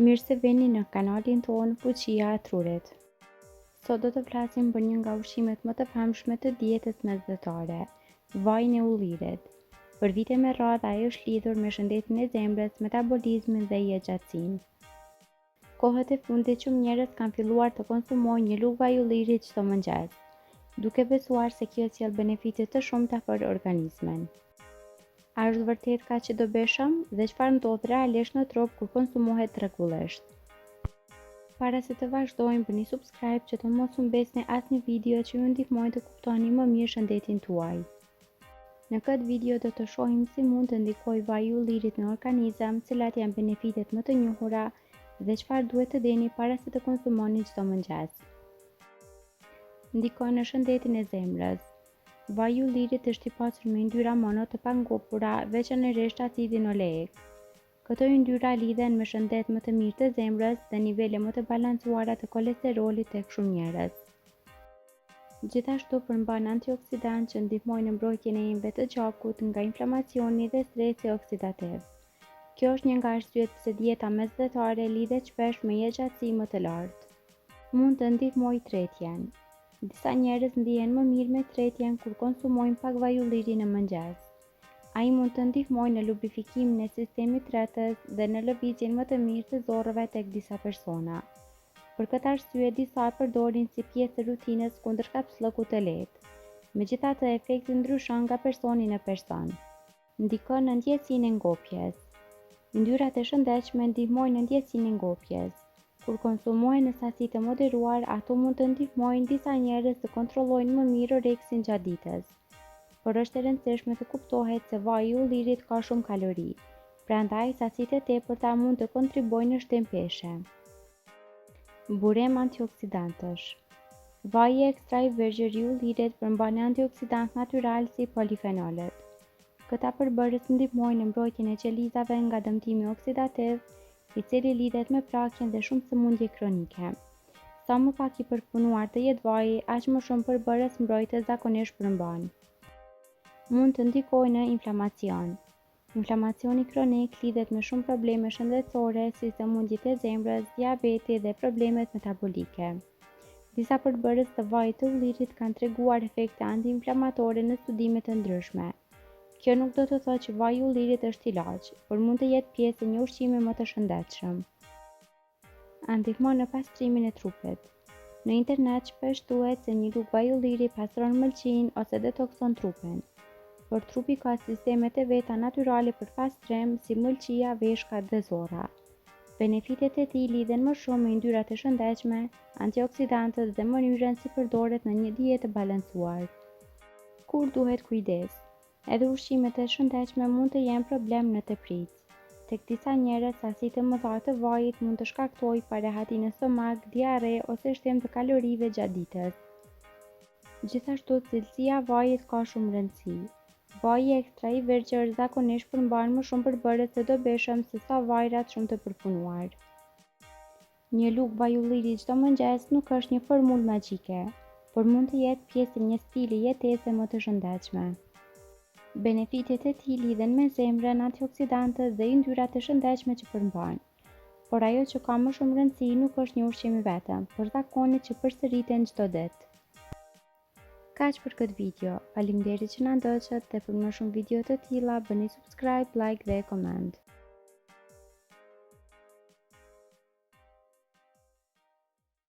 Mirë se vini në kanalin tonë Fuqia e Trurit. Sot do të flasim për një nga ushqimet më të famshme të dietës mesdhetare, vajin e ullirit. Për vite me radhë ai është lidhur me shëndetin e zemrës, metabolizmin dhe jetëgjatësinë. Kohët e fundit shumë njerëz kanë filluar të konsumojnë një lugë vaj ulliri çdo mëngjes, duke besuar se kjo sjell benefice të shumta për organizmin. A është vërtet kaq e dobishëm dhe çfarë ndodh realisht në trup kur konsumohet rregullisht? Para se të vazhdojmë, bëni subscribe që të mos humbesni asnjë video që ju ndihmojnë të kuptoni më mirë shëndetin tuaj. Në këtë video do të shohim si mund të ndikojë vaji i ullirit në organizëm, cilat janë benefitet më të njohura dhe çfarë duhet të dini para se të konsumoni çdo mëngjes. Ndikon në shëndetin e zemrës. Vaji i ullirit është i pasur me ynyra mono të pangopura, veçanërisht acidin oleik. Këto ynyra lidhen me shëndet më të mirë të zemrës dhe nivele më të balancuara të kolesterolit tek shumë njerëz. Gjithashtu përmban antioksidantë që ndihmojnë në mbrojtjen e enjve të gjakut nga inflamacioni dhe stresi oksidativ. Kjo është një nga arsyet pse dieta mesdhetare lidhet shpesh me jetëgjatësi më të lartë. Mund të ndihmojë tretjen. Disa njerëz ndihen më mirë me tretjen kur konsumojnë pak vaj ulliri në mëngjes. Ai mund të ndihmojë në lubrifikimin e sistemit tretës dhe në lëvizjen më të mirë të zorrëve tek disa persona. Për këtë arsye disa e përdorin si pjesë të rutinës kundër kapsllëkut të lehtë. Megjithatë, efekti ndryshon nga personi në person. Ndikon në ndjesinë e ngopjes. Ynyrat e shëndetshme ndihmojnë në ndjesinë e ngopjes. Kur konsumohen në sasi të moderuar, ato mund të ndihmojnë disa njerëz të kontrollojnë më mirë oreksin gjatë ditës. Por është e rëndësishme të kuptohet se vaji i ullirit ka shumë kalori, prandaj sasitë e tepërta mund të kontribojnë në shtempeshe. Burem antioksidantësh. Vaji ekstra i vergjër i ullirit përmban antioksidantë natyral si polifenolet. Këta përbërës ndihmojnë në mbrojtjen e qelizave nga dëmtimi oksidativ, i cili lidhet me prakjen dhe shumë sëmundje kronike. Sa më pak i përpunuar të jetë vaji, aq më shumë përbërës mbrojtës zakonisht përmban. Mund të ndikojë në inflamacion. Inflamacioni kronik lidhet me shumë probleme shëndetësore si sëmundjet e zemrës, diabeti dhe problemet metabolike. Disa përbërës të vajit të ullirit kanë treguar efekte antiinflamatore në studime të ndryshme. Kjo nuk do të thotë që vaji i ullirit është ilaç, por mund të jetë pjesë e një ushqimi më të shëndetshëm. Ndihmon në pastrimin e trupit. Në internet shpesh thuhet se një lugë vaj ulliri pastron mëlçinë ose detokson trupin, por trupi ka sistemet e veta natyrale për pastrim, si mëlçia, veshkat dhe zorra. Benefitet e tij lidhen më shumë me ynyrat e shëndetshme, antioksidantët dhe mënyrën si përdoret në një dietë të balancuar. Kur duhet kujdes? Edhe ushqimet e shëndetshme mund të jenë problem në tepritje. Tek disa njerëz sasitë të mëdha të vajit mund të shkaktojë parehati në stomak, diare ose shtim të kalorive gjatë ditës. Gjithashtu, cilësia e vajit ka shumë rëndësi. Vaji ekstra i vergjër zakonisht përmban më shumë përbërës të dobishëm se sa vajrat shumë të përpunuar. Një lugë vaj ulliri çdo mëngjes nuk është një formulë magjike, por mund të jetë pjesë e një stili jetese më të shëndetshme. Benefitet e tij lidhen me zemrën, antioksidantët dhe ynyrat e shëndetshme që përmban. Por ajo që ka më shumë rëndësi nuk është një ushqim i vetëm, por zakonet që përsëriten çdo ditë. Kaq për këtë video. Faleminderit që na ndoqët dhe për më shumë video të tilla bëni subscribe, like dhe koment.